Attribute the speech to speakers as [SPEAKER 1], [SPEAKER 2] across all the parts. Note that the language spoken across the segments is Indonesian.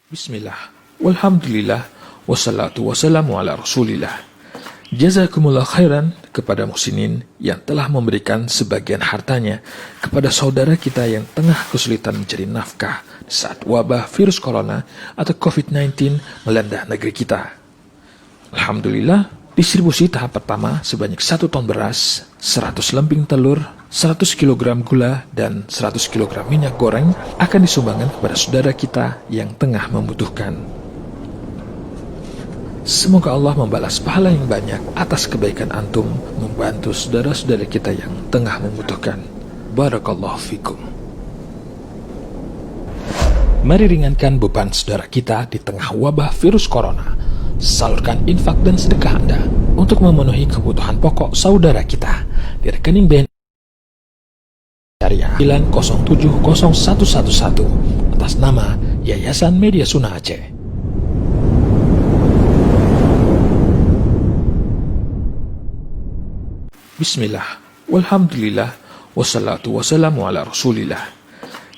[SPEAKER 1] Bismillah, walhamdulillah, wassalatu wassalamu ala rasulillah. Jazakumullah khairan kepada muhsinin yang telah memberikan sebagian hartanya kepada saudara kita yang tengah kesulitan mencari nafkah saat wabah virus corona atau COVID-19 melanda negeri kita. Alhamdulillah, distribusi tahap pertama sebanyak 1 ton beras, 100 lemping telur, 100 kg gula, dan 100 kg minyak goreng akan disumbangkan kepada saudara kita yang tengah membutuhkan. Semoga Allah membalas pahala yang banyak atas kebaikan antum membantu saudara-saudara kita yang tengah membutuhkan. Barakallahu fikum. Mari ringankan beban saudara kita di tengah wabah virus corona. Salurkan infak dan sedekah Anda untuk memenuhi kebutuhan pokok saudara kita di rekening BNI Syariah 9070111 atas nama Yayasan Media Sunnah Aceh. Bismillah, walhamdulillah, wassalatu wassalamu ala rasulillah.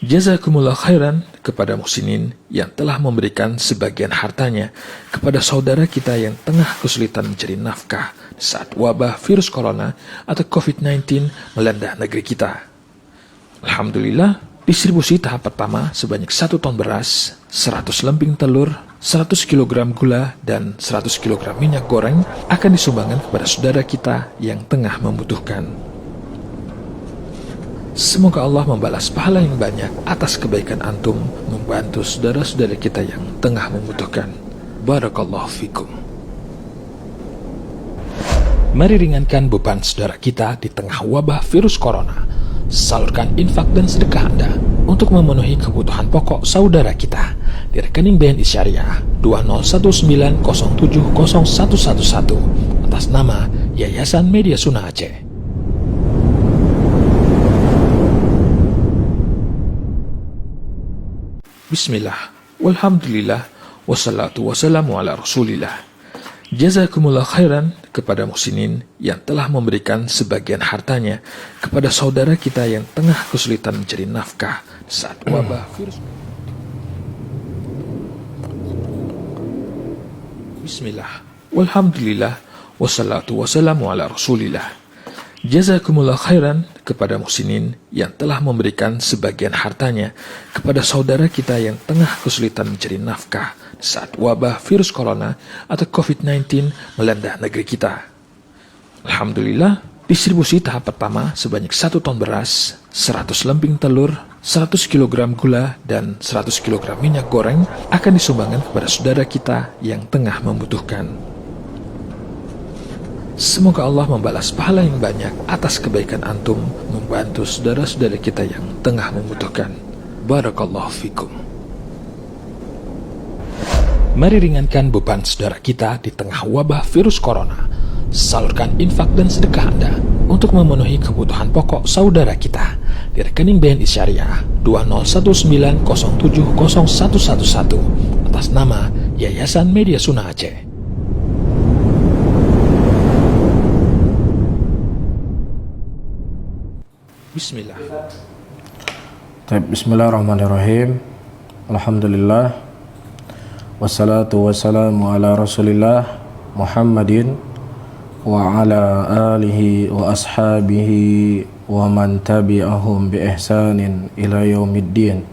[SPEAKER 1] Jazakumullah khairan kepada muhsinin yang telah memberikan sebagian hartanya kepada saudara kita yang tengah kesulitan mencari nafkah saat wabah virus corona atau COVID-19 melanda negeri kita. Alhamdulillah, distribusi tahap pertama sebanyak 1 ton beras, 100 lemping telur, 100 kg gula, dan 100 kg minyak goreng akan disumbangkan kepada saudara kita yang tengah membutuhkan. Semoga Allah membalas pahala yang banyak atas kebaikan antum membantu saudara-saudara kita yang tengah membutuhkan. Barakallahu fikum. Mari ringankan beban saudara kita di tengah wabah virus corona. Salurkan infak dan sedekah Anda untuk memenuhi kebutuhan pokok saudara kita di rekening BNI Syariah 20190701111 atas nama Yayasan Media Sunnah Aceh. Bismillah, walhamdulillah, wassalatu wassalamu ala rasulillah. Jazakumullah khairan kepada muhsinin yang telah memberikan sebagian hartanya kepada saudara kita yang tengah kesulitan mencari nafkah saat wabah virus. Bismillah, walhamdulillah, wassalatu wassalamu ala rasulillah. Jazakumullah khairan kepada muhsinin yang telah memberikan sebagian hartanya kepada saudara kita yang tengah kesulitan mencari nafkah saat wabah virus corona atau COVID-19 melanda negeri kita. Alhamdulillah, distribusi tahap pertama sebanyak 1 ton beras, 100 lemping telur, 100 kg gula, dan 100 kg minyak goreng akan disumbangkan kepada saudara kita yang tengah membutuhkan. Semoga Allah membalas pahala yang banyak atas kebaikan antum membantu saudara-saudara kita yang tengah membutuhkan. Barakallahu fikum. Mari ringankan beban saudara kita di tengah wabah virus corona. Salurkan infak dan sedekah Anda untuk memenuhi kebutuhan pokok saudara kita di rekening BNI Syariah 20190701111 atas nama Yayasan Media Sunnah Aceh. Bismillah.
[SPEAKER 2] Bismillahirrahmanirrahim. Alhamdulillah. Wassalatu wassalamu ala rasulillah Muhammadin wa ala alihi wa ashabihi wa man tabi'ahum bi ihsanin ila yaumiddin.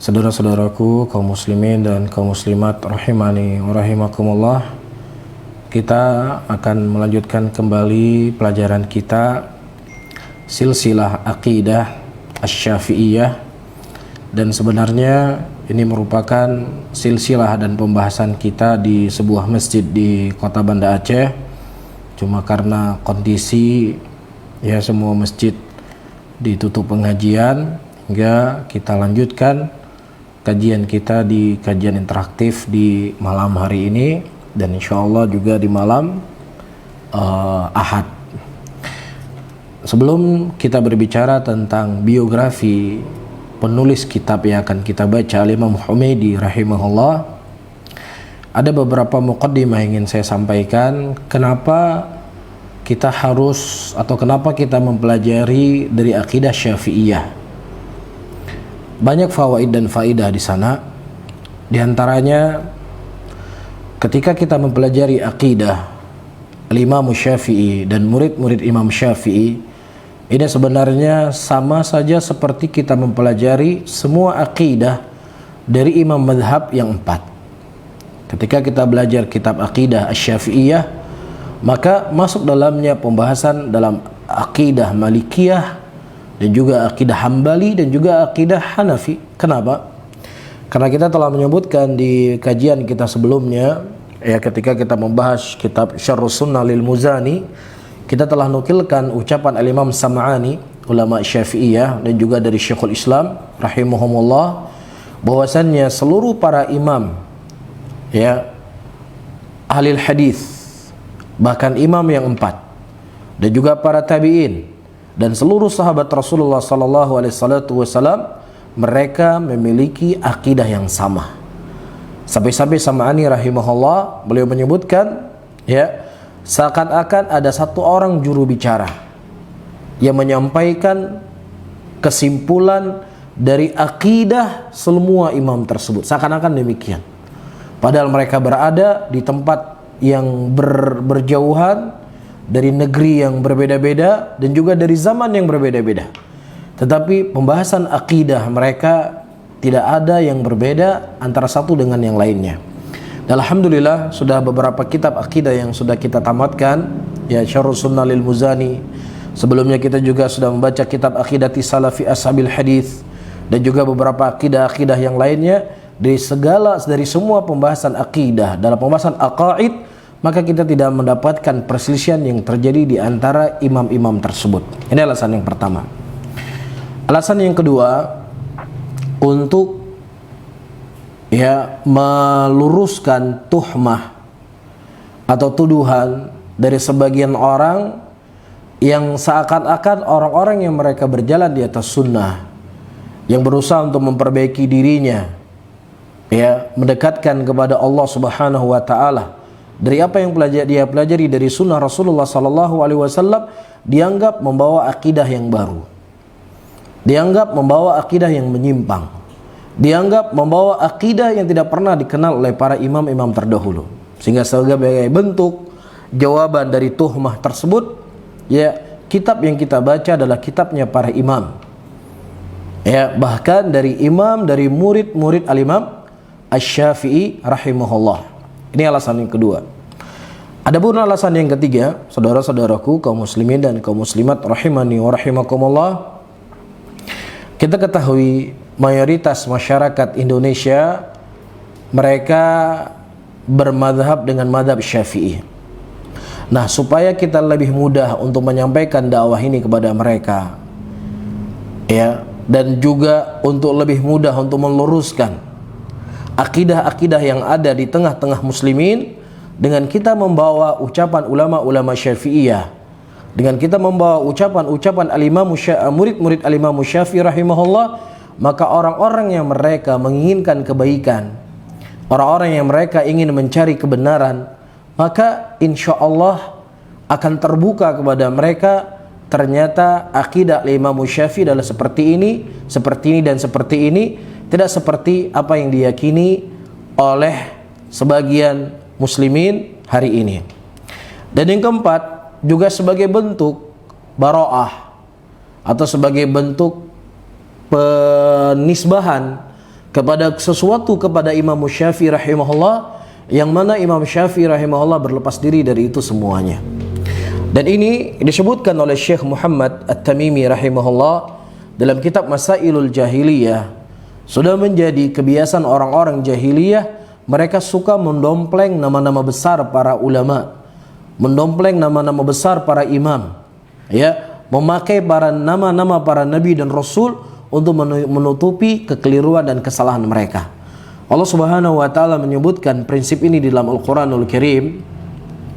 [SPEAKER 2] Saudara-saudaraku kaum muslimin dan kaum muslimat rahimani wa rahimakumullah, kita akan melanjutkan kembali pelajaran kita silsilah aqidah asy-syafi'iyah, dan sebenarnya ini merupakan silsilah dan pembahasan kita di sebuah masjid di kota Banda Aceh. Cuma karena kondisi ya semua masjid ditutup pengajian, hingga kita lanjutkan kajian kita di kajian interaktif di malam hari ini, dan insya Allah juga di malam Ahad. Sebelum kita berbicara tentang biografi penulis kitab yang akan kita baca, Imam Humaidi rahimahullah, ada beberapa muqaddimah yang ingin saya sampaikan. Kenapa kita harus atau kenapa kita mempelajari dari akidah Syafi'iyah? Banyak fawaid dan faidah di sana. Di antaranya ketika kita mempelajari akidah Imam Syafi'i dan murid-murid Imam Syafi'i, ini sebenarnya sama saja seperti kita mempelajari semua akidah dari imam madhab yang 4. Ketika kita belajar kitab akidah Asy-Syafi'iyah, maka masuk dalamnya pembahasan dalam akidah Malikiyah dan juga akidah Hambali dan juga akidah Hanafi. Kenapa? Karena kita telah menyebutkan di kajian kita sebelumnya, ya, ketika kita membahas kitab Syarhus Sunnah lil Muzani, kita telah nukilkan ucapan al-Imam Sam'ani, ulama Syafi'iyah, dan juga dari Syekhul Islam rahimahumullah, bahwasannya seluruh para imam, ya, ahli hadis, bahkan imam yang 4, dan juga para tabi'in dan seluruh sahabat Rasulullah sallallahu alaihi wasallam, mereka memiliki akidah yang sama. Sampai-sampai Sam'ani rahimahullah, beliau menyebutkan, ya, seakan-akan ada satu orang juru bicara yang menyampaikan kesimpulan dari akidah semua imam tersebut, seakan-akan demikian. Padahal mereka berada di tempat yang berjauhan, dari negeri yang berbeda-beda, dan juga dari zaman yang berbeda-beda. Tetapi pembahasan akidah mereka tidak ada yang berbeda antara satu dengan yang lainnya. Dan alhamdulillah sudah beberapa kitab akidah yang sudah kita tamatkan, ya, Syarhus Sunnah lil Muzani. Sebelumnya kita juga sudah membaca kitab Aqidati Salafi Ashabil Hadis, dan juga beberapa akidah-akidah yang lainnya. Dari semua pembahasan akidah, dalam pembahasan aqaid, maka kita tidak mendapatkan perselisihan yang terjadi di antara imam-imam tersebut. Ini alasan yang pertama. Alasan yang kedua, untuk, ya, meluruskan tuhmah atau tuduhan dari sebagian orang yang seakan-akan orang-orang yang mereka berjalan di atas sunnah, yang berusaha untuk memperbaiki dirinya, ya, mendekatkan kepada Allah Subhanahu wa taala dari apa yang dia pelajari dari sunnah Rasulullah sallallahu alaihi wasallam, dianggap membawa akidah yang baru, dianggap membawa akidah yang menyimpang, dianggap membawa akidah yang tidak pernah dikenal oleh para imam-imam terdahulu. Sehingga sebagai bentuk jawaban dari tuhmah tersebut, ya, kitab yang kita baca adalah kitabnya para imam, ya, bahkan dari murid-murid al-Imam Asy-Syafi'i rahimahullah. Ini alasan yang kedua. Adapun alasan yang ketiga, saudara-saudaraku kaum muslimin dan kaum muslimat rahimani wa rahimakumullah, kita ketahui mayoritas masyarakat Indonesia mereka bermadhab dengan madhab Syafi'i. Nah, supaya kita lebih mudah untuk menyampaikan dakwah ini kepada mereka, ya, dan juga untuk lebih mudah untuk meluruskan akidah-akidah yang ada di tengah-tengah muslimin, dengan kita membawa ucapan ulama-ulama Syafi'iyah, dengan kita membawa ucapan-ucapan murid-murid al-Imam Syafi'i rahimahullah, maka orang-orang yang mereka menginginkan kebaikan, orang-orang yang mereka ingin mencari kebenaran, maka insya Allah akan terbuka kepada mereka, ternyata akidah Imam Syafi'i adalah seperti ini, dan seperti ini, tidak seperti apa yang diyakini oleh sebagian muslimin hari ini. Dan yang keempat, juga sebagai bentuk bara'ah atau sebagai bentuk penisbahan kepada sesuatu kepada Imam Syafi'i rahimahullah, yang mana Imam Syafi'i rahimahullah berlepas diri dari itu semuanya. Dan ini disebutkan oleh Syekh Muhammad At-Tamimi rahimahullah dalam kitab Masailul Jahiliyah. Sudah menjadi kebiasaan orang-orang jahiliyah, mereka suka mendompleng nama-nama besar para ulama, mendompleng nama-nama besar para imam, ya, memakai nama-nama para nabi dan rasul untuk menutupi kekeliruan dan kesalahan mereka. Allah Subhanahu wa taala menyebutkan prinsip ini di dalam Al-Qur'anul Karim,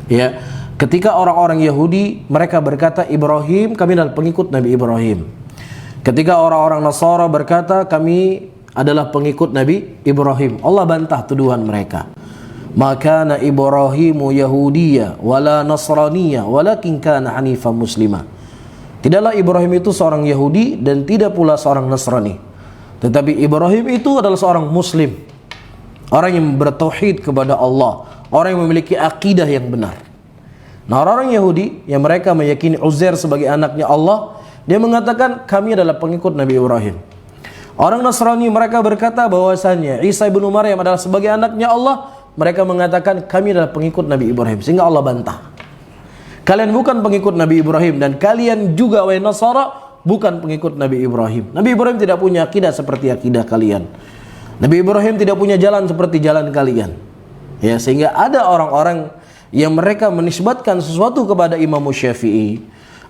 [SPEAKER 2] ya, ketika orang-orang Yahudi mereka berkata, Ibrahim, kami adalah pengikut Nabi Ibrahim. Ketika orang-orang Nasara berkata, kami adalah pengikut Nabi Ibrahim, Allah bantah tuduhan mereka. Maka na Ibrahimu Yahudiyya wala Nasraniyya walakin kana hanifan muslima. Tidaklah Ibrahim itu seorang Yahudi dan tidak pula seorang Nasrani, tetapi Ibrahim itu adalah seorang Muslim. orang yang bertauhid kepada Allah, orang yang memiliki akidah yang benar. Nah, orang-orang Yahudi yang mereka meyakini Uzair sebagai anaknya Allah, dia mengatakan kami adalah pengikut Nabi Ibrahim. Orang Nasrani mereka berkata bahwasanya Isa ibnu Maryam adalah sebagai anaknya Allah, mereka mengatakan kami adalah pengikut Nabi Ibrahim. Sehingga Allah bantah, kalian bukan pengikut Nabi Ibrahim, dan kalian juga wahai Nasara bukan pengikut Nabi Ibrahim. Nabi Ibrahim tidak punya akidah seperti akidah kalian. Nabi Ibrahim tidak punya jalan seperti jalan kalian. Ya, sehingga ada orang-orang yang mereka menisbatkan sesuatu kepada Imam Syafi'i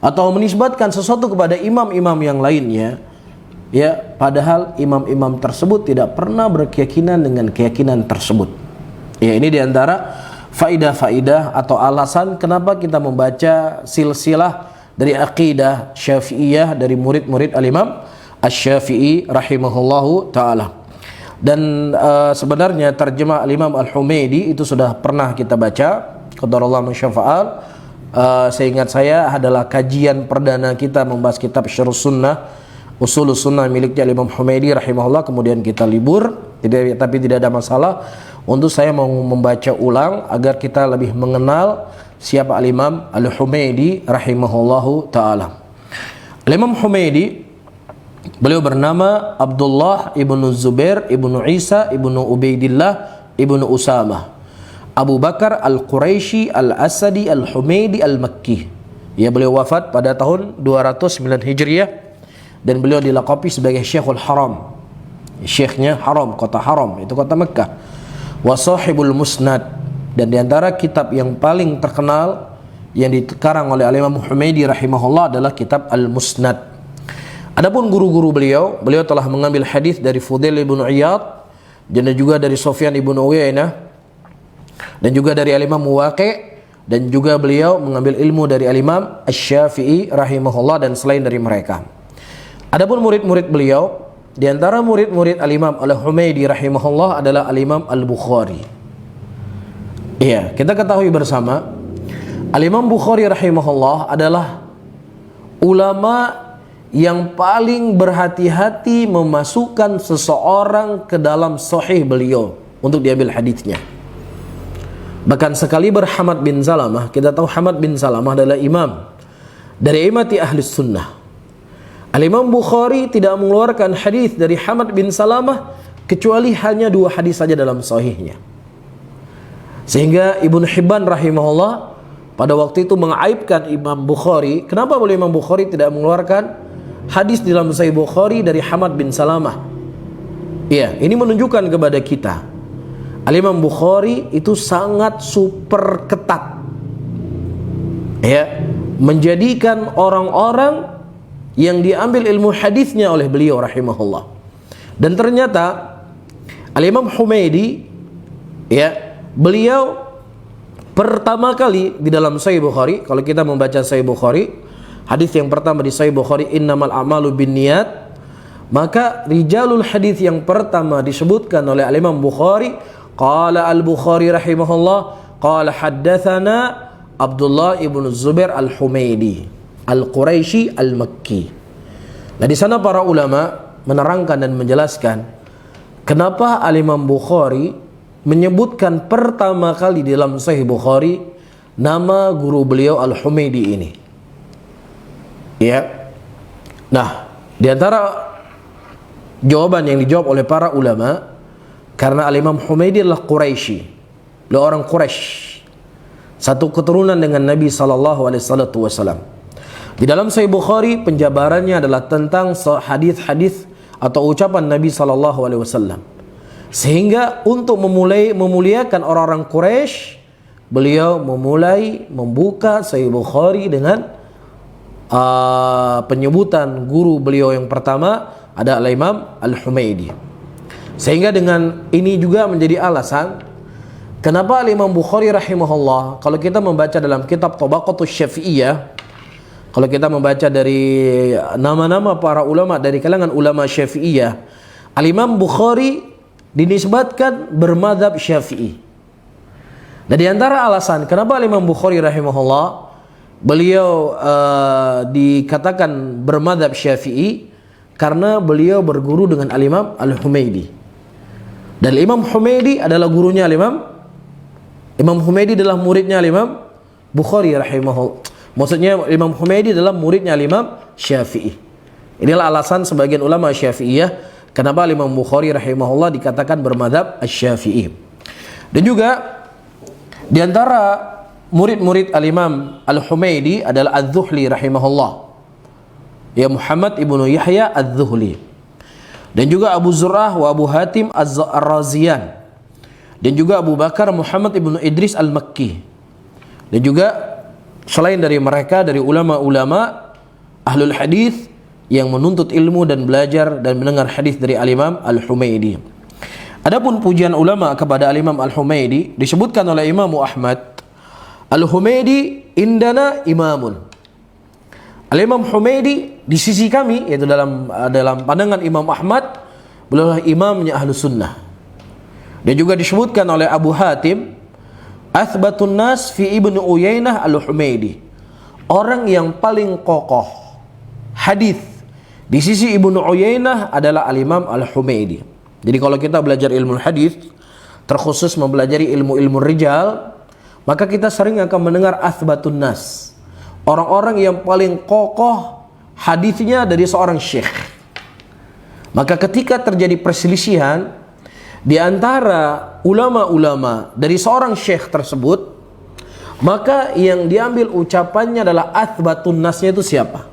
[SPEAKER 2] atau menisbatkan sesuatu kepada imam-imam yang lainnya, ya, padahal imam-imam tersebut tidak pernah berkeyakinan dengan keyakinan tersebut. Ya, ini diantara faidah-faidah atau alasan kenapa kita membaca silsilah dari aqidah Syafi'iyah dari murid-murid al-Imam Asy-Syafi'i rahimahullahu taala. Dan sebenarnya terjemah al-Imam Al-Humaidi itu sudah pernah kita baca, qadarullah masyafa'al. Seingat saya adalah kajian perdana kita membahas kitab Syarhus Sunnah, Ushulus Sunnah miliknya Imam Humaidi rahimahullah. Kemudian kita libur, tapi tidak ada masalah. Untuk saya mau membaca ulang agar kita lebih mengenal siapa Al-Imam Al-Humaidi rahimahullahu ta'ala. Al-Imam Humaidi, beliau bernama Abdullah ibnu Zubair ibnu Isa ibnu Ubaidillah ibnu Usamah Abu Bakar Al-Quraisy Al-Asadi Al-Humaidi Al-Makki. Ya, beliau wafat pada tahun 209 Hijriah dan beliau dilakabi sebagai Syekhul Haram. Syekhnya Haram, kota Haram, itu kota Mekah. Wa sahibul Musnad, dan diantara kitab yang paling terkenal yang dikarang oleh Al-Imam Humaidi rahimahullah adalah kitab Al-Musnad. Adapun guru-guru beliau telah mengambil hadis dari Fudail ibnu Iyad dan juga dari Sufyan ibnu Uyainah dan juga dari Al-Imam Waqi', dan juga beliau mengambil ilmu dari Al-Imam Asy-Syafi'i rahimahullah dan selain dari mereka. Adapun murid-murid beliau, di antara murid-murid Al-Imam Al-Humaidi rahimahullah adalah Al-Imam Al-Bukhari. Iya, kita ketahui bersama Al-Imam Bukhari rahimahullah adalah ulama yang paling berhati-hati memasukkan seseorang ke dalam sahih beliau untuk diambil hadisnya. Bahkan sekali Hamad bin Salamah, kita tahu Hamad bin Salamah adalah imam dari imati ahli sunnah. Al-Imam Bukhari tidak mengeluarkan hadis dari Hamad bin Salamah kecuali hanya 2 hadis saja dalam sahihnya. Sehingga Ibnu Hibban rahimahullah pada waktu itu mengaibkan Imam Bukhari. Kenapa boleh Imam Bukhari tidak mengeluarkan hadis dalam Sahih Bukhari dari Hamad bin Salamah? Iya, ini menunjukkan kepada kita Al-Imam Bukhari itu sangat super ketat, ya, menjadikan orang-orang yang diambil ilmu hadisnya oleh beliau rahimahullah. Dan ternyata Al-Imam Humaidi, ya, beliau pertama kali di dalam Sahih Bukhari, kalau kita membaca Sahih Bukhari, hadis yang pertama di Sahih Bukhari, innamal a'malu binniyat, maka rijalul hadis yang pertama disebutkan oleh Al-Imam Bukhari, qala Al-Bukhari rahimahullah, qala haddatsana Abdullah ibnu Zubair Al-Humaidi Al-Quraisy Al-Makki. Nah, di sana para ulama menerangkan dan menjelaskan kenapa Al-Imam Bukhari menyebutkan pertama kali di dalam Sahih Bukhari nama guru beliau Al-Humaidi ini. Ya. Nah, di antara jawaban yang dijawab oleh para ulama, karena Al-Imam Humaidi adalah Quraisy, beliau orang Quraisy, satu keturunan dengan Nabi SAW. Di dalam Sahih Bukhari penjabarannya adalah tentang hadis-hadis atau ucapan Nabi SAW. Sehingga untuk memuliakan orang-orang Quraisy, beliau memulai membuka Sahih Bukhari dengan penyebutan guru beliau yang pertama ada Al-Imam Al-Humaidi. Sehingga dengan ini juga menjadi alasan kenapa Al-Imam Bukhari rahimahullah, kalau kita membaca dalam kitab Tabaqatus Syafi'iyah, kalau kita membaca dari nama-nama para ulama dari kalangan ulama Syafi'iyah, Al-Imam Bukhari dinisbatkan bermadzhab Syafi'i. Nah, di antara alasan kenapa Al-Imam Bukhari rahimahullah beliau dikatakan bermadzhab Syafi'i, karena beliau berguru dengan Al-Imam Al-Humaidi. Dan Imam Humaidi adalah gurunya Imam Humaidi adalah muridnya Imam Bukhari rahimahullah. Maksudnya Imam Humaidi adalah muridnya Imam Syafi'i. Inilah alasan sebagian ulama Syafi'iyah kenapa Imam Bukhari rahimahullah dikatakan bermadzhab Asy-Syafi'i. Dan juga di antara murid-murid Al-Imam Al-Humaidi adalah Az-Zuhli rahimahullah. Ya, Muhammad ibnu Yahya Az-Zuhli. Dan juga Abu Zur'ah wa Abu Hatim Az-Raziyan. Dan juga Abu Bakar Muhammad ibnu Idris Al-Makki. Dan juga selain dari mereka, dari ulama-ulama ahlul hadis yang menuntut ilmu dan belajar dan mendengar hadis dari Al-Imam Al-Humaidi. Adapun pujian ulama kepada Al-Imam Al-Humaidi disebutkan oleh Imam Ahmad, Al-Humaidi indana imamun. Al-Imam Humaidi di sisi kami, yaitu dalam pandangan Imam Ahmad, beliau imamnya Ahlus Sunnah. Dan juga disebutkan oleh Abu Hatim, athbatun nas fi Ibnu Uyainah Al-Humaidi. Orang yang paling kokoh hadis di sisi Ibnu Uyainah adalah Al-Imam Al-Humaidi. Jadi kalau kita belajar ilmu hadis, terkhusus mempelajari ilmu-ilmu rijal, maka kita sering akan mendengar athbatun nas. Orang-orang yang paling kokoh hadisnya dari seorang syekh. Maka ketika terjadi perselisihan di antara ulama-ulama dari seorang syekh tersebut, maka yang diambil ucapannya adalah athbatun nasnya itu siapa?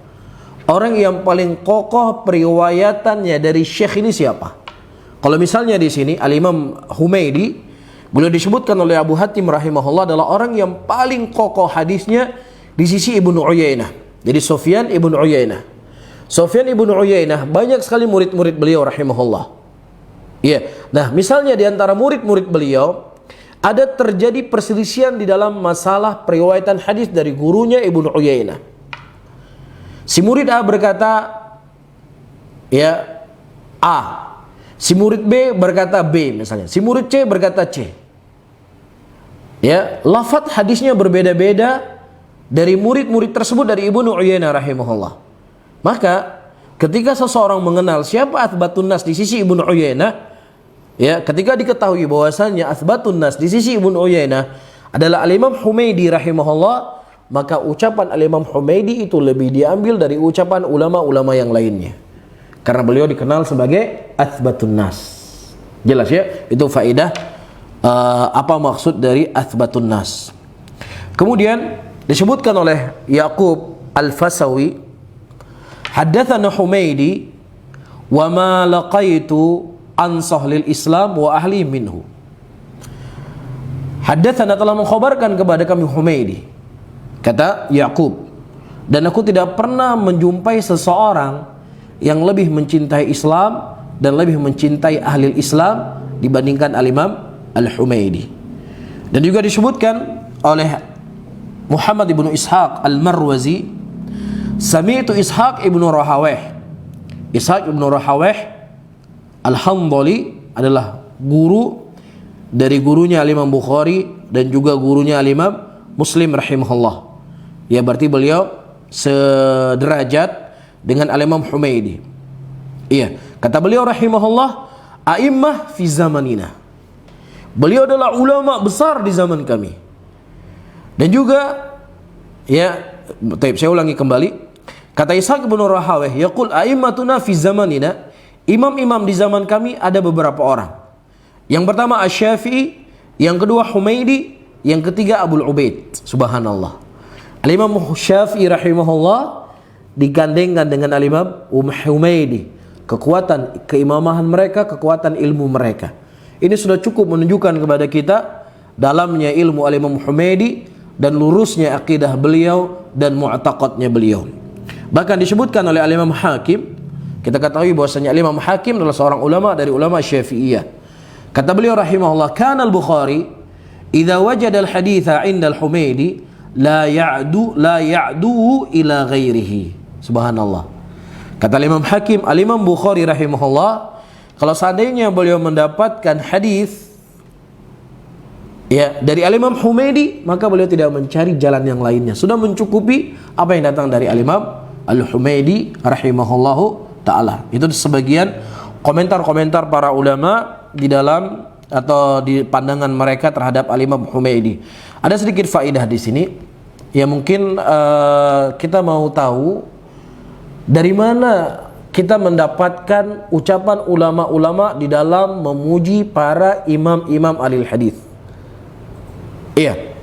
[SPEAKER 2] Orang yang paling kokoh periwayatannya dari syekh ini siapa? Kalau misalnya di sini Al-Imam Humaidi, beliau disebutkan oleh Abu Hatim rahimahullah adalah orang yang paling kokoh hadisnya di sisi Ibnu Uyainah. Jadi Sufyan Ibnu Uyainah. Sufyan Ibnu Uyainah banyak sekali murid-murid beliau rahimahullah. Iya. Nah, misalnya di antara murid-murid beliau ada terjadi perselisihan di dalam masalah periwayatan hadis dari gurunya Ibnu Uyainah. Si murid A berkata ya A, si murid B berkata B misalnya, si murid C berkata C. Ya, lafaz hadisnya berbeda-beda dari murid-murid tersebut dari Ibnu Uyainah rahimahullah. Maka ketika seseorang mengenal siapa athbatun nas di sisi Ibnu Uyainah, ya, ketika diketahui bahwasannya athbatun nas di sisi Ibnu Uyainah adalah Al-Imam Humaidi rahimahullah, maka ucapan Al-Imam Humaidi itu lebih diambil dari ucapan ulama-ulama yang lainnya. Karena beliau dikenal sebagai athbatun nas. Jelas ya? Itu faedah apa maksud dari athbatun nas. Kemudian disebutkan oleh Yaqub Al-Fasawi, haddatsana Humaidi wa ma laqaitu an sahlil Islam wa ahli minhu. Haddatsana telah mengkhabarkan kepada kami Humaidi, kata Yaqub, dan aku tidak pernah menjumpai seseorang yang lebih mencintai Islam dan lebih mencintai ahli Islam dibandingkan Al-Imam Al-Humaidi. Dan juga disebutkan oleh Muhammad ibnu Ishaq Al-Marwazi, sami'tu Ishaq ibnu Rahaweh. Ishaq ibnu Rahaweh Al-Hanbali adalah guru dari gurunya Al-Imam Bukhari dan juga gurunya Al-Imam Muslim rahimahullah. Ya, berarti beliau sederajat dengan Al-Imam Humaidi. Iya, kata beliau rahimahullah, a'immah fi zamanina. Beliau adalah ulama besar di zaman kami. Dan juga ya, saya ulangi kembali. Kata Ishaq bin Rahaweh, yaqul a'immatuna fi zamanina, imam-imam di zaman kami ada beberapa orang. Yang pertama Asy-Syafi'i, yang kedua Humaidi, yang ketiga Abu Ubaid. Subhanallah. Al-Imam Syafi'i rahimahullah digandengkan dengan Al-Imam Humaidi. Kekuatan keimamahan mereka, kekuatan ilmu mereka. Ini sudah cukup menunjukkan kepada kita dalamnya ilmu Al-Imam Humaidi dan lurusnya akidah beliau dan mu'taqadnya beliau. Bahkan disebutkan oleh Al-Imam Hakim, kita ketahui bahwasanya Al-Imam Hakim adalah seorang ulama dari ulama Syafi'iyah. Kata beliau rahimahullah, kana al-Bukhari idza wajada al-haditha 'inda al-Humaidi la ya'du ila ghairihi. Subhanallah. Kata Imam Hakim, Al-Imam Bukhari rahimahullah, kalau seandainya beliau mendapatkan hadis ya dari Al-Imam Humaidi, maka beliau tidak mencari jalan yang lainnya. Sudah mencukupi apa yang datang dari Al-Imam Al-Humaidi rahimahullahu taala. Itu sebagian komentar-komentar para ulama di dalam atau di pandangan mereka terhadap Al-Imam Humaidi. Ada sedikit faedah di sini yang mungkin kita mau tahu dari mana kita mendapatkan ucapan ulama-ulama di dalam memuji para imam-imam ahli hadis. Iya.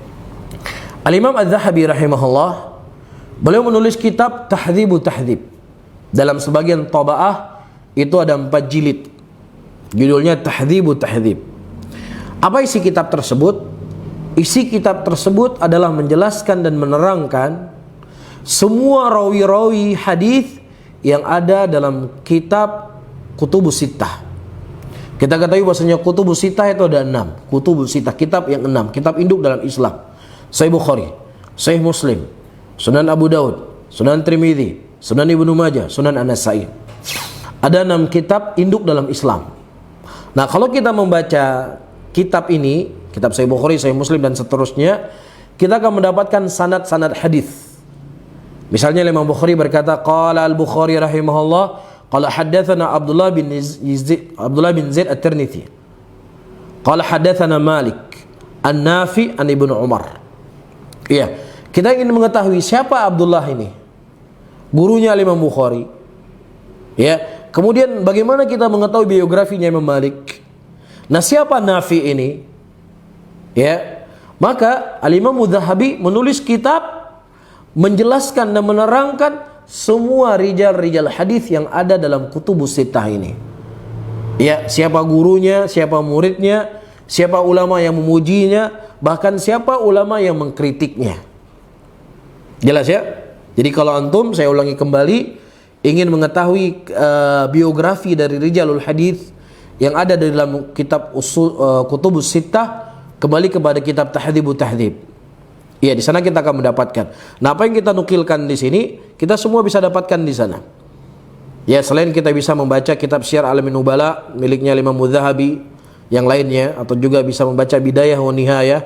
[SPEAKER 2] Al-Imam Az-Zahabi rahimahullah, beliau menulis kitab Tahdzibut Tahdzib. Dalam sebagian tabaah itu ada 4 jilid. Judulnya Tahdzibut Tahdzib. Apa isi kitab tersebut? Isi kitab tersebut adalah menjelaskan dan menerangkan semua rawi-rawi hadis yang ada dalam kitab Kutubus Sittah. Kita ketahui bahwasanya Kutubus Sittah itu ada 6. Kutubus Sittah, kitab yang 6, kitab induk dalam Islam. Sahih Bukhari, Sahih Muslim, Sunan Abu Daud, Sunan Tirmidzi, Sunan Ibnu Majah, Sunan An-Nasa'i. Ada 6 kitab induk dalam Islam. Nah, kalau kita membaca kitab ini, kitab Sahih Bukhari, Sahih Muslim dan seterusnya, kita akan mendapatkan sanad-sanad hadis. Misalnya Imam Bukhari berkata, qala Al-Bukhari rahimahullah, qala haddatsana Abdullah bin Zaid At-Tirmidzi. Qala haddatsana Malik An-Nafi an Ibnu Umar. Iya, kita ingin mengetahui siapa Abdullah ini, gurunya Imam Bukhari. Ya, kemudian bagaimana kita mengetahui biografinya Imam Malik? Nah, siapa Nafi ini? Ya, maka Al-Imam Az-Zahabi menulis kitab menjelaskan dan menerangkan semua rijal-rijal hadis yang ada dalam Kutubus Sittah ini. Ya, siapa gurunya, siapa muridnya, siapa ulama yang memujinya, bahkan siapa ulama yang mengkritiknya. Jelas ya? Jadi kalau antum, saya ulangi kembali, ingin mengetahui biografi dari rijalul hadis yang ada di dalam kitab Kutubus Sittah, kembali kepada kitab Tahdzibut Tahdzib. Iya, di sana kita akan mendapatkan. Nah, apa yang kita nukilkan di sini, kita semua bisa dapatkan di sana. Ya, selain kita bisa membaca kitab Syiar Alamin Nubala miliknya Imam Az-Zahabi, yang lainnya, atau juga bisa membaca Bidayah wa Nihayah,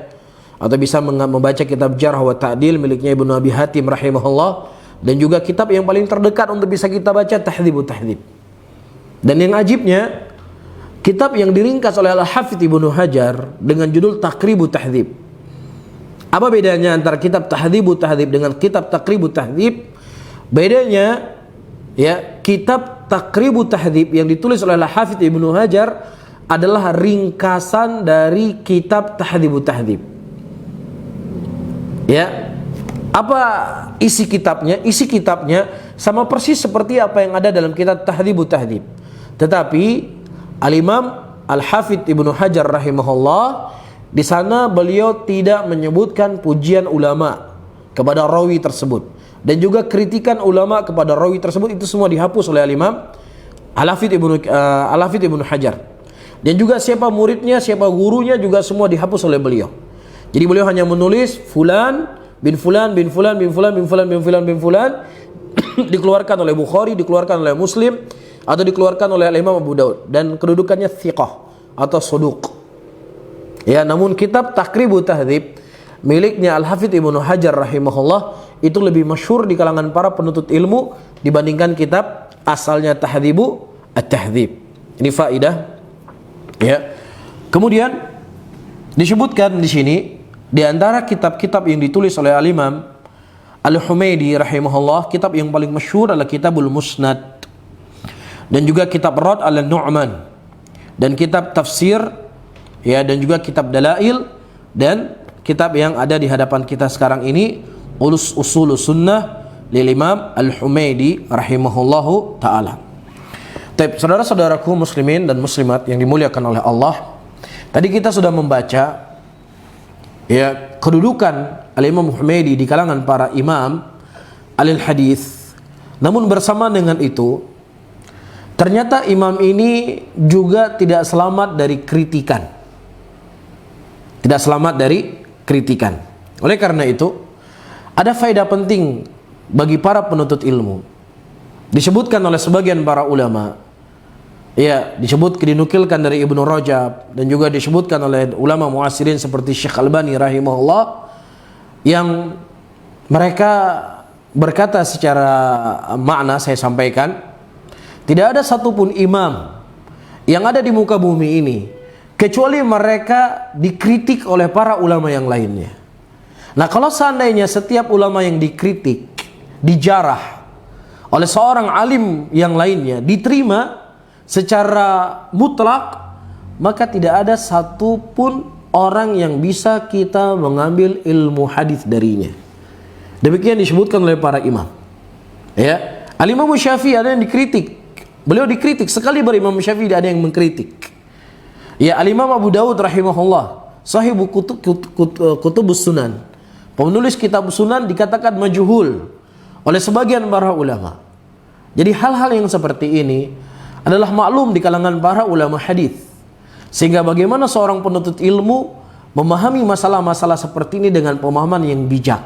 [SPEAKER 2] atau bisa membaca kitab Jarh wa Ta'dil miliknya Ibnu Abi Hatim rahimahullah, dan juga kitab yang paling terdekat untuk bisa kita baca Tahdzibut Tahdzib. Dan yang ajibnya, kitab yang diringkas oleh Al-Hafidz Ibnu Hajar dengan judul Taqribut Tahdzib. Apa bedanya antara kitab Tahdzibut Tahdzib dengan kitab Taqribut Tahdzib? Bedanya, ya, kitab Taqribut Tahdzib yang ditulis oleh Al-Hafidz Ibnu Hajar adalah ringkasan dari kitab Tahdzibut Tahdzib. Ya, apa isi kitabnya? Isi kitabnya sama persis seperti apa yang ada dalam kitab Tahdzibut Tahdzib. Tetapi Al-Imam Al-Hafidz Ibnu Hajar rahimahullah, di sana beliau tidak menyebutkan pujian ulama kepada rawi tersebut, dan juga kritikan ulama kepada rawi tersebut, itu semua dihapus oleh Al-Imam Al-Hafidz Ibnu Hajar. Dan juga siapa muridnya, siapa gurunya juga semua dihapus oleh beliau. Jadi beliau hanya menulis fulan bin fulan bin fulan bin fulan bin fulan bin fulan bin fulan dikeluarkan oleh Bukhari, dikeluarkan oleh Muslim, atau dikeluarkan oleh Imam Abu Daud, dan kedudukannya thiqah atau saduq. Ya, namun kitab Taqribut Tahdzib miliknya Al-Hafidz Ibnu Hajar rahimahullah itu lebih masyhur di kalangan para penuntut ilmu dibandingkan kitab asalnya Tahdzibut At-Tahdzib. Ini faedah. Ya. Kemudian disebutkan di sini di antara kitab-kitab yang ditulis oleh Al-Imam Al-Humaidi rahimahullah, kitab yang paling masyhur adalah Kitabul Musnad, dan juga kitab Rad al-Nu'man, dan kitab tafsir, ya, dan juga kitab Dalail, dan kitab yang ada di hadapan kita sekarang ini, Usulus Sunnah lil Imam Al-Humaidi rahimahullahu taala. Tapi saudara-saudaraku muslimin dan muslimat yang dimuliakan oleh Allah, tadi kita sudah membaca, ya, kedudukan Al-Imam Humaidi di kalangan para imam alil hadis. Namun bersama dengan itu, ternyata imam ini juga tidak selamat dari kritikan. Tidak selamat dari kritikan. Oleh karena itu, ada faedah penting bagi para penuntut ilmu. Disebutkan oleh sebagian para ulama, ya, dinukilkan dari Ibnu Rajab, dan juga disebutkan oleh ulama muasirin seperti Syekh Albani rahimahullah, yang mereka berkata secara makna, saya sampaikan, tidak ada satupun imam yang ada di muka bumi ini kecuali mereka dikritik oleh para ulama yang lainnya. Nah, kalau seandainya setiap ulama yang dikritik, dijarah oleh seorang alim yang lainnya diterima secara mutlak, maka tidak ada satupun orang yang bisa kita mengambil ilmu hadis darinya. Demikian disebutkan oleh para imam. Ya, Al-Imam Syafi'i ada yang dikritik. Beliau dikritik sekali, Imam Syafi'i ada yang mengkritik. Ya, Al-Imam Abu Dawud rahimahullah, sahibu kutubus sunan, penulis kitab sunan, dikatakan majhul oleh sebagian para ulama. Jadi hal-hal yang seperti ini adalah maklum di kalangan para ulama hadis. Sehingga bagaimana seorang penuntut ilmu memahami masalah-masalah seperti ini dengan pemahaman yang bijak.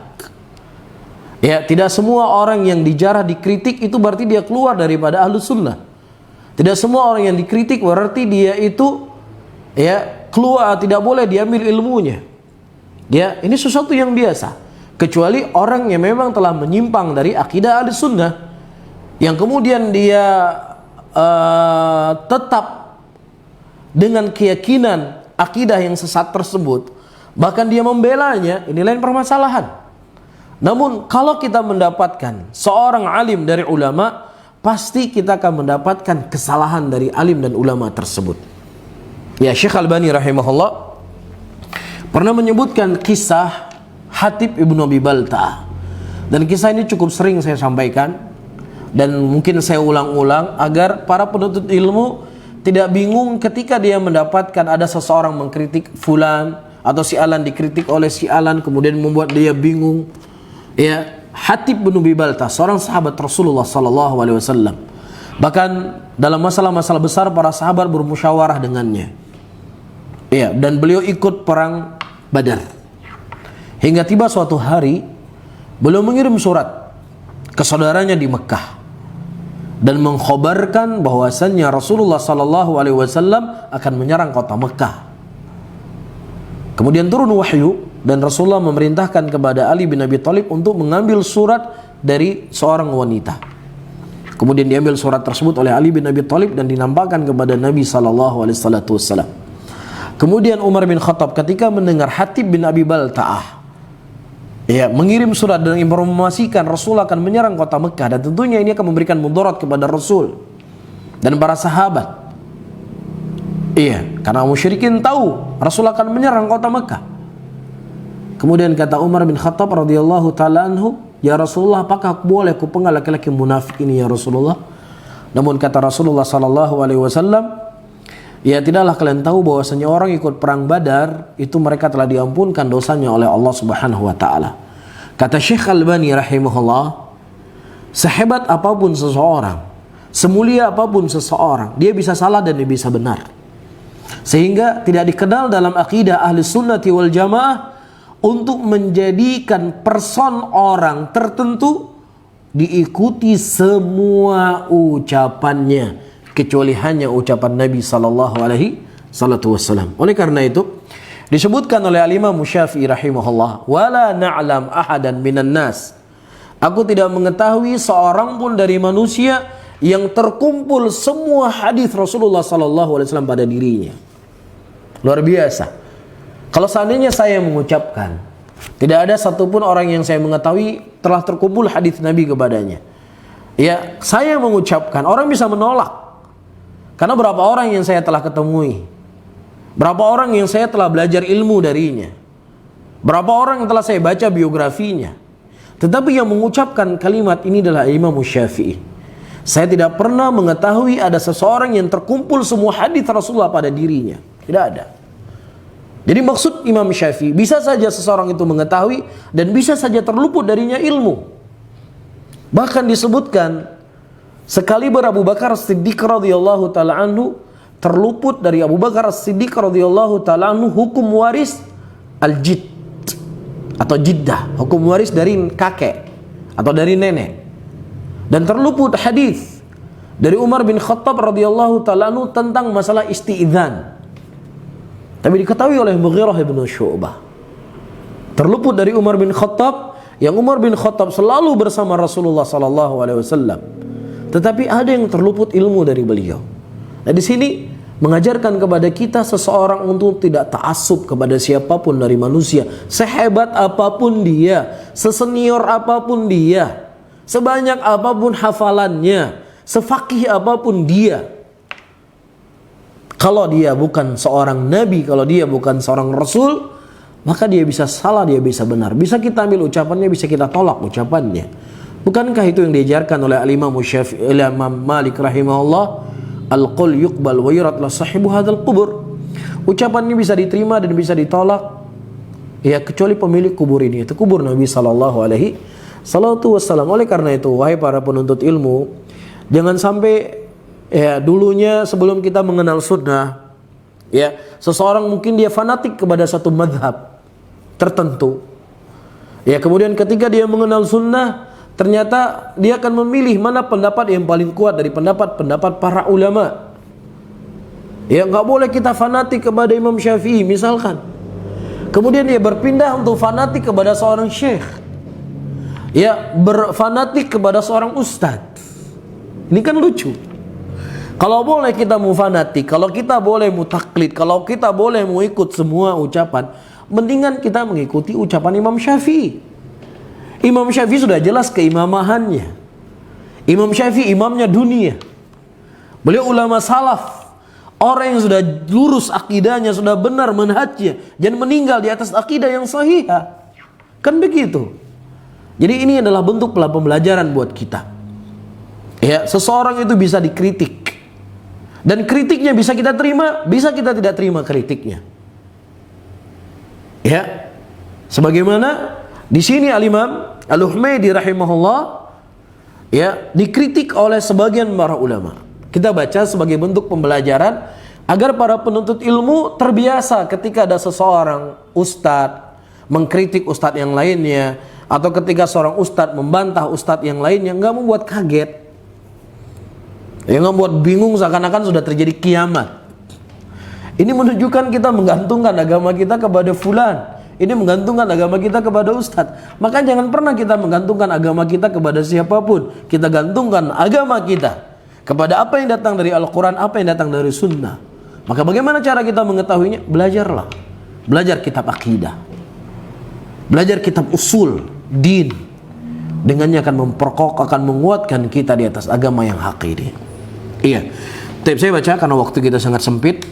[SPEAKER 2] Ya, tidak semua orang yang dijarah, dikritik itu berarti dia keluar daripada ahlus sunnah. Tidak semua orang yang dikritik berarti dia itu ya keluar, tidak boleh diambil ilmunya. Ya, ini sesuatu yang biasa. Kecuali orang yang memang telah menyimpang dari akidah ahlus sunnah, yang kemudian dia tetap dengan keyakinan akidah yang sesat tersebut, bahkan dia membelanya, ini lain permasalahan. Namun kalau kita mendapatkan seorang alim dari ulama, pasti kita akan mendapatkan kesalahan dari alim dan ulama tersebut. Ya, Syekh Albani rahimahullah pernah menyebutkan kisah Hatib ibnu Abi Balta'ah, dan kisah ini cukup sering saya sampaikan dan mungkin saya ulang-ulang agar para penuntut ilmu tidak bingung ketika dia mendapatkan ada seseorang mengkritik fulan atau si alan dikritik oleh si alan, kemudian membuat dia bingung. Ya, Hatib bin Abi Balta'ah, seorang sahabat Rasulullah sallallahu alaihi wasallam. Bahkan dalam masalah-masalah besar para sahabat bermusyawarah dengannya. Ya, dan beliau ikut perang Badar. Hingga tiba suatu hari beliau mengirim surat ke saudaranya di Mekah dan mengkhabarkan bahwasannya Rasulullah sallallahu alaihi wasallam akan menyerang kota Mekah. Kemudian turun wahyu dan Rasulullah memerintahkan kepada Ali bin Abi Thalib untuk mengambil surat dari seorang wanita. Kemudian diambil surat tersebut oleh Ali bin Abi Thalib dan dinampakkan kepada Nabi sallallahu alaihi wasallam. Kemudian Umar bin Khattab ketika mendengar Hatib bin Abi Balta'ah mengirim surat dan informasikan Rasul akan menyerang kota Mekah, dan tentunya ini akan memberikan mudarat kepada Rasul dan para sahabat. Karena musyrikin tahu Rasul akan menyerang kota Mekah. Kemudian kata Umar bin Khattab radhiyallahu taala anhu, "Ya Rasulullah, apakah boleh kupenggal laki-laki munafik ini ya Rasulullah?" Namun kata Rasulullah sallallahu alaihi wasallam, "Ya, tidaklah kalian tahu bahwasanya orang ikut perang Badar itu mereka telah diampunkan dosanya oleh Allah Subhanahu wa taala." Kata Syekh Albani rahimahullah, sehebat apapun seseorang, semulia apapun seseorang, dia bisa salah dan dia bisa benar. Sehingga tidak dikenal dalam akidah ahli sunnati wal jamaah untuk menjadikan person orang tertentu diikuti semua ucapannya, kecuali hanya ucapan Nabi sallallahu alaihi wasallam. Oleh karena itu disebutkan oleh Al-Imam Syafi'i rahimahullah, "Wala na'lam ahadan minan nas." Aku tidak mengetahui seorang pun dari manusia yang terkumpul semua hadis Rasulullah sallallahu alaihi wasallam pada dirinya. Luar biasa. Kalau seandainya saya mengucapkan, tidak ada satupun orang yang saya mengetahui telah terkumpul hadis Nabi kepadanya. Ya, saya mengucapkan, orang bisa menolak. Karena berapa orang yang saya telah ketemui, berapa orang yang saya telah belajar ilmu darinya, berapa orang yang telah saya baca biografinya. Tetapi yang mengucapkan kalimat ini adalah Imam Syafi'i. Saya tidak pernah mengetahui ada seseorang yang terkumpul semua hadis Rasulullah pada dirinya. Tidak ada. Jadi maksud Imam Syafi'i, bisa saja seseorang itu mengetahui dan bisa saja terluput darinya ilmu. Bahkan disebutkan sekaliber Abu Bakar As-Siddiq radhiyallahu taala anhu terluput dari Abu Bakar As-Siddiq radhiyallahu taala anhu hukum waris al-jidd atau jiddah, hukum waris dari kakek atau dari nenek. Dan terluput hadis dari Umar bin Khattab radhiyallahu taala anhu tentang masalah isti'dzan. Tapi diketahui oleh Mughirah bin Syu'bah. Terluput dari Umar bin Khattab, yang Umar bin Khattab selalu bersama Rasulullah sallallahu alaihi wasallam. Tetapi ada yang terluput ilmu dari beliau. Nah, di sini
[SPEAKER 3] mengajarkan kepada kita seseorang untuk tidak ta'assub kepada siapapun dari manusia, sehebat apapun dia, sesenior apapun dia, sebanyak apapun hafalannya, sefaqih apapun dia. Kalau dia bukan seorang nabi, kalau dia bukan seorang rasul, maka dia bisa salah, dia bisa benar. Bisa kita ambil ucapannya, bisa kita tolak ucapannya. Bukankah itu yang diajarkan oleh Imam Malik rahimahullah? Al-qul yuqbal wa yurad la sahibu hadzal qubur. Ucapannya bisa diterima dan bisa ditolak, ya kecuali pemilik kubur ini, itu kubur Nabi sallallahu alaihi wasallam. Oleh karena itu, wahai para penuntut ilmu, jangan sampai ya dulunya sebelum kita mengenal sunnah, ya seseorang mungkin dia fanatik kepada satu madhab tertentu, ya kemudian ketika dia mengenal sunnah, ternyata dia akan memilih mana pendapat yang paling kuat dari pendapat-pendapat para ulama. Ya nggak boleh kita fanatik kepada Imam Syafi'i misalkan, kemudian dia berpindah untuk fanatik kepada seorang syekh, ya berfanatik kepada seorang ustadz. Ini kan lucu. Kalau boleh kita mau fanatik, kalau kita boleh mau taklid, kalau kita boleh mau ikut semua ucapan, mendingan kita mengikuti ucapan Imam Syafi'i. Imam Syafi'i sudah jelas keimamahannya. Imam Syafi'i imamnya dunia. Beliau ulama salaf, orang yang sudah lurus akidahnya, sudah benar manhajnya, dan meninggal di atas akidah yang sahih. Kan begitu. Jadi ini adalah bentuk pembelajaran buat kita. Ya, seseorang itu bisa dikritik. Dan kritiknya bisa kita terima, bisa kita tidak terima kritiknya. Ya. Sebagaimana di sini Al-Imam Al-Humaydi rahimahullah ya dikritik oleh sebagian para ulama. Kita baca sebagai bentuk pembelajaran agar para penuntut ilmu terbiasa ketika ada seseorang ustadz mengkritik ustadz yang lainnya, atau ketika seorang ustadz membantah ustadz yang lainnya, nggak membuat kaget. Yang membuat bingung seakan-akan sudah terjadi kiamat. Ini menunjukkan kita menggantungkan agama kita kepada fulan. Ini menggantungkan agama kita kepada ustadz. Maka jangan pernah kita menggantungkan agama kita kepada siapapun. Kita gantungkan agama kita kepada apa yang datang dari Al-Quran, apa yang datang dari Sunnah. Maka bagaimana cara kita mengetahuinya? Belajarlah. Belajar kitab akidah, belajar kitab usul din. Dengannya akan memperkokoh, akan menguatkan kita di atas agama yang hak ini. Iya. Tapi saya baca karena waktu kita sangat sempit.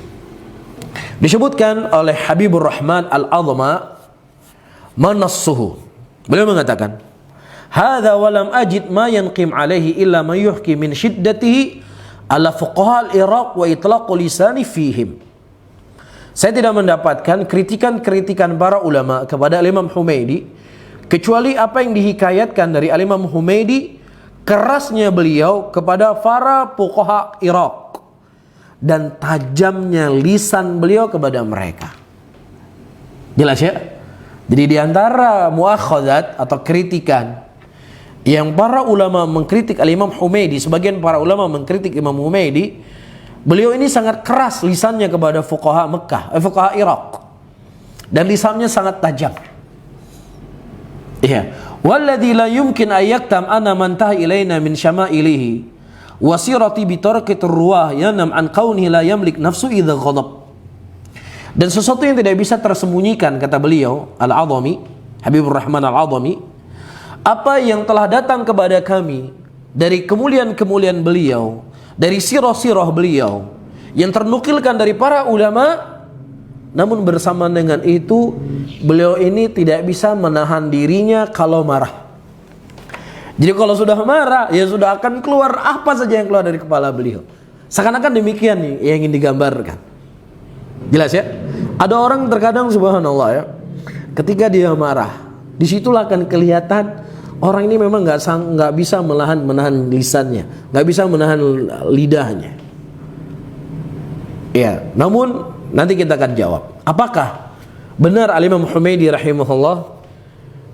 [SPEAKER 3] Disebutkan oleh Habibur Rahman Al-Azma manassuhu. Beliau mengatakan, "Hadza wa lam ajid ma yanqim alaihi illa ma yuhki min shiddatihi ala fuqaha al-Iraq wa itlaq lisani fihim." Saya tidak mendapatkan kritikan-kritikan para ulama kepada Imam Humaydi kecuali apa yang dihikayatkan dari Imam Humaydi, kerasnya beliau kepada para fuqaha Irak dan tajamnya lisan beliau kepada mereka. Jelas ya? Jadi di antara muakhadzat atau kritikan yang para ulama mengkritik Imam Humaydi, sebagian para ulama mengkritik Imam Humaydi, beliau ini sangat keras lisannya kepada fuqaha Mekah, fuqaha Irak, dan lisannya sangat tajam. Iya. Walladzi la yumkin ayyaktam ana mantahi ilaina min syama'ilihi wasirati bi tarqit ruwah yanam an kaunihi la yamlik nafsu idza ghadab. Dan sesuatu yang tidak bisa tersembunyikan, kata beliau Al-Azami, Habibur Rahman Al-Azami, apa yang telah datang kepada kami dari kemuliaan-kemuliaan beliau, dari sirah-sirah beliau yang ternukilkan dari para ulama, namun bersama dengan itu beliau ini tidak bisa menahan dirinya kalau marah. Jadi kalau sudah marah, ya sudah akan keluar apa saja yang keluar dari kepala beliau. Seakan-akan demikian nih yang ingin digambarkan. Jelas ya? Ada orang terkadang subhanallah ya, ketika dia marah, disitulah akan kelihatan orang ini memang nggak bisa menahan lisannya, nggak bisa menahan lidahnya. Ya, namun nanti kita akan jawab, apakah benar Al-Imam Humaydi rahimahullah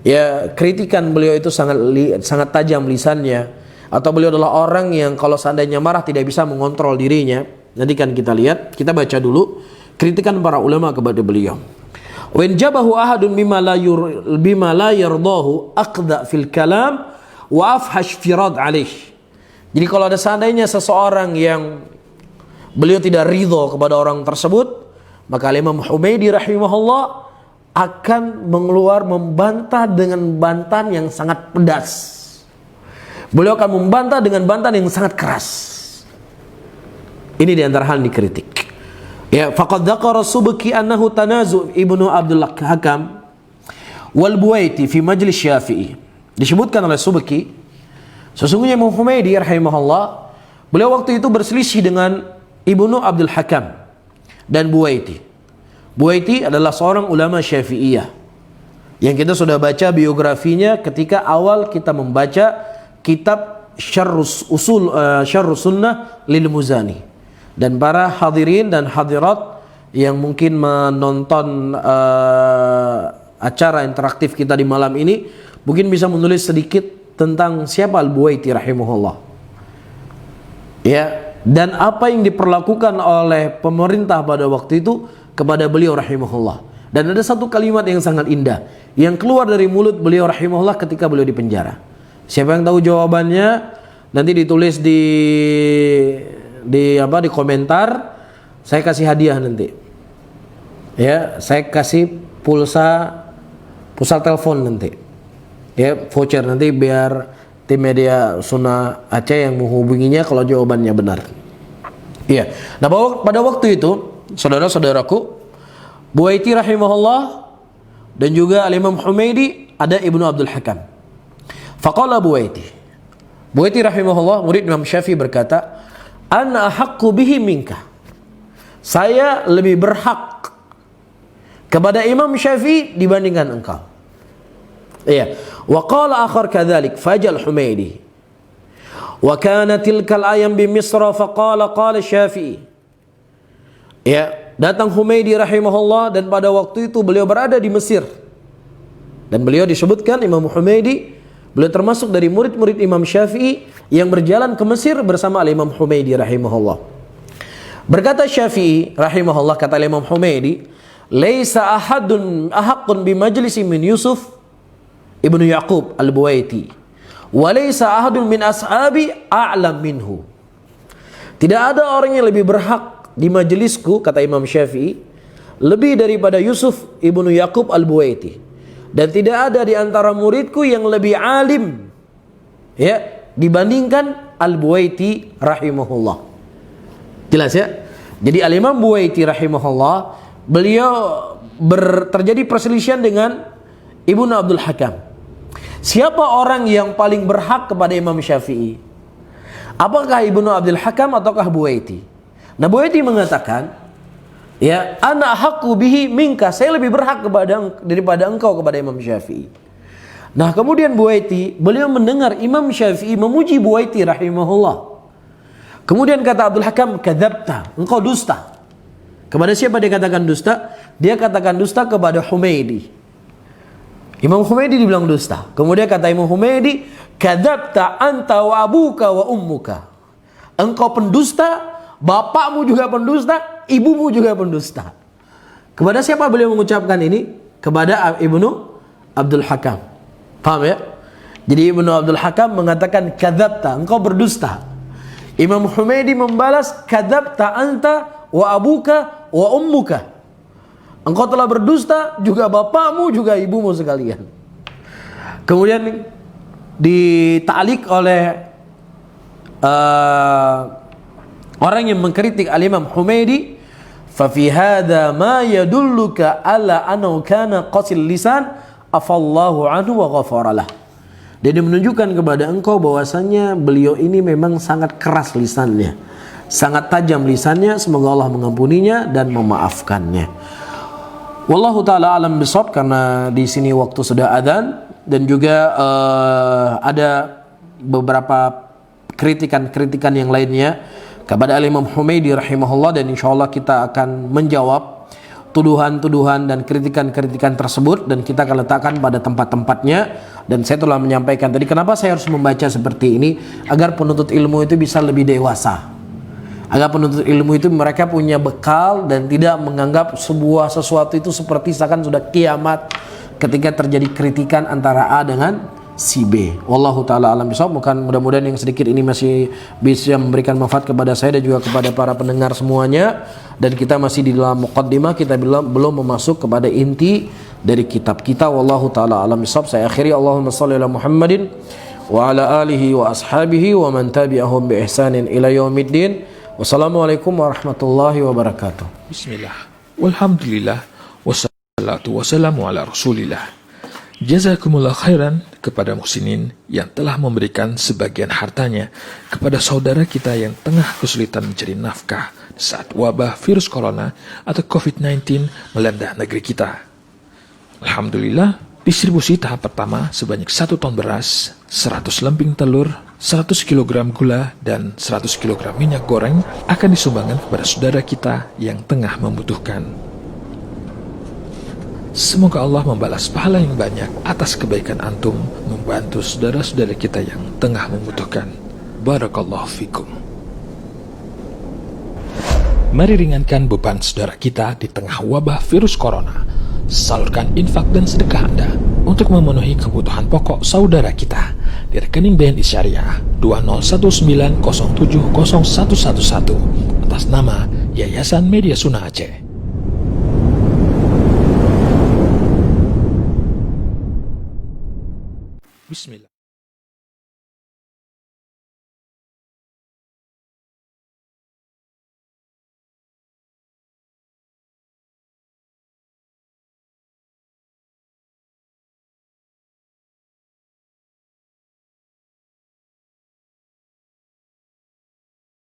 [SPEAKER 3] ya kritikan beliau itu sangat tajam lisannya, atau beliau adalah orang yang kalau seandainya marah tidak bisa mengontrol dirinya? Nanti kan kita lihat, kita baca dulu kritikan para ulama kepada beliau. Wa in jabahu ahadun bima la yardahu aqda fil kalam wa afhash firad alaih. Jadi kalau ada seandainya seseorang yang beliau tidak ridho kepada orang tersebut, maka Imam Humaidi rahimahullah akan membantah dengan bantahan yang sangat pedas. Beliau akan membantah dengan bantahan yang sangat keras. Ini di antara hal dikritik. Ya, faqad dzakara Subki annahu tanazu Ibnu Abdul Hakam wal Buwaiti fi majlis Syafi'i. Disebutkan oleh Subki, sesungguhnya Imam Humaidi rahimahullah, beliau waktu itu berselisih dengan Ibnu Abdul Hakam dan Buwaiti. Buwaiti adalah seorang ulama Syafi'iyah yang kita sudah baca biografinya ketika awal kita membaca kitab Syarrus Sunnah lil Muzani. Dan para hadirin dan hadirat yang mungkin menonton acara interaktif kita di malam ini mungkin bisa menulis sedikit tentang siapa Al-Buwaiti rahimahullah. Ya, dan apa yang diperlakukan oleh pemerintah pada waktu itu kepada beliau rahimahullah. Dan ada satu kalimat yang sangat indah yang keluar dari mulut beliau rahimahullah ketika beliau di penjara. Siapa yang tahu jawabannya nanti ditulis di komentar, saya kasih hadiah nanti. Ya, saya kasih pulsa telepon nanti. Ya, voucher nanti biar tim media Sunnah Aceh yang menghubunginya kalau jawabannya benar. Iya. Nah, pada waktu itu saudara-saudaraku, Buwaiti rahimahullah dan juga Al-Imam Humaidi, ada Ibnu Abdul Hakam. Faqala Buwaiti rahimahullah, murid Imam Syafi'i, berkata, ana ahaqqu bihi minka. Saya lebih berhak kepada Imam Syafi'i dibandingkan engkau. Iya. Wa qala akhar kadzalik fajal Humaidi. Wa kana tilkal ayam bi Misr faqala qala Syafi'i. Ya, datang Humaidi rahimahullah dan pada waktu itu beliau berada di Mesir. Dan beliau disebutkan, Imam Humaidi, beliau termasuk dari murid-murid Imam Syafi'i yang berjalan ke Mesir bersama Imam Humaidi rahimahullah. Berkata Syafi'i rahimahullah, kata Imam Humaidi, "Laisa ahadun ahaqqun bi majlisi min Yusuf ibnu Yaqub al-Buwaiti, wa laisa ahadun min ashabi a'lam minhu." Tidak ada orang yang lebih berhak di majelisku, kata Imam Syafi'i, lebih daripada Yusuf ibnu Yaqub al-Buwaiti, dan tidak ada di antara muridku yang lebih alim ya dibandingkan al-Buwaiti rahimahullah. Jelas ya? Jadi Al-Imam Buwaiti rahimahullah, beliau terjadi perselisihan dengan Ibnu Abdul Hakam. Siapa orang yang paling berhak kepada Imam Syafi'i? Apakah Ibnu Abdul Hakam ataukah Buwaiti? Nah, Buwaiti mengatakan, ya, ana haqqu bihi minka, saya lebih berhak daripada engkau kepada Imam Syafi'i. Nah, kemudian Buwaiti, beliau mendengar Imam Syafi'i memuji Buwaiti rahimahullah. Kemudian kata Abdul Hakam, kadzabta, engkau dusta. Kepada siapa dia katakan dusta? Dia katakan dusta kepada Humaidi. Imam Humaidi dibilang dusta. Kemudian kata Imam Humaidi, kadzabta anta wa abuka wa ummuka. Engkau pendusta, bapakmu juga pendusta, ibumu juga pendusta. Kepada siapa beliau mengucapkan ini? Kepada Ibnu Abdul Hakam. Paham ya? Jadi Ibnu Abdul Hakam mengatakan kadzabta, engkau berdusta. Imam Humaidi membalas kadzabta anta wa abuka wa ummuka. Engkau telah berdusta, juga bapakmu juga ibumu sekalian. Kemudian dita'liq oleh orang yang mengkritik Al-Imam Humaidi, fa fi hadza ma yadulluka ala annahu kana qasil lisan afallahu anhu wa ghafaralah. Dia menunjukkan kepada engkau bahwasanya beliau ini memang sangat keras lisannya, sangat tajam lisannya, semoga Allah mengampuninya dan memaafkannya. Wallahu taala alam bisawab, karena di sini waktu sudah adzan dan juga ada beberapa kritikan-kritikan yang lainnya kepada Al-Imam Humaidi rahimahullah, dan insyaallah kita akan menjawab tuduhan-tuduhan dan kritikan-kritikan tersebut, dan kita akan letakkan pada tempat-tempatnya. Dan saya telah menyampaikan tadi kenapa saya harus membaca seperti ini, agar penuntut ilmu itu bisa lebih dewasa, agar penuntut ilmu itu mereka punya bekal dan tidak menganggap sesuatu itu seperti seakan sudah kiamat ketika terjadi kritikan antara A dengan si B. Wallahu taala alam bisawab. Mudah-mudahan yang sedikit ini masih bisa memberikan manfaat kepada saya dan juga kepada para pendengar semuanya. Dan kita masih di dalam muqaddimah, kita belum memasuk kepada inti dari kitab kita. Wallahu taala alam bisawab. Saya akhiri, Allahumma shalli ala Muhammadin wa ala alihi wa ashabihi wa man tabi'ahum bi ihsanin ila yaumiddin. Wassalamualaikum warahmatullahi wabarakatuh.
[SPEAKER 1] Bismillah, walhamdulillah, wassalatu wassalamu ala rasulillah. Jazakumullah khairan kepada muhsinin yang telah memberikan sebagian hartanya kepada saudara kita yang tengah kesulitan mencari nafkah saat wabah virus corona atau COVID-19 melanda negeri kita. Alhamdulillah, distribusi tahap pertama sebanyak 1 ton beras, 100 lemping telur, 100 kg gula, dan 100 kg minyak goreng akan disumbangkan kepada saudara kita yang tengah membutuhkan. Semoga Allah membalas pahala yang banyak atas kebaikan antum membantu saudara-saudara kita yang tengah membutuhkan. Barakallahu fikum. Mari ringankan beban saudara kita di tengah wabah virus corona. Salurkan infak dan sedekah Anda untuk memenuhi kebutuhan pokok saudara kita di rekening BNI Syariah 2019070111 atas nama Yayasan Media Sunnah Aceh. Bismillah.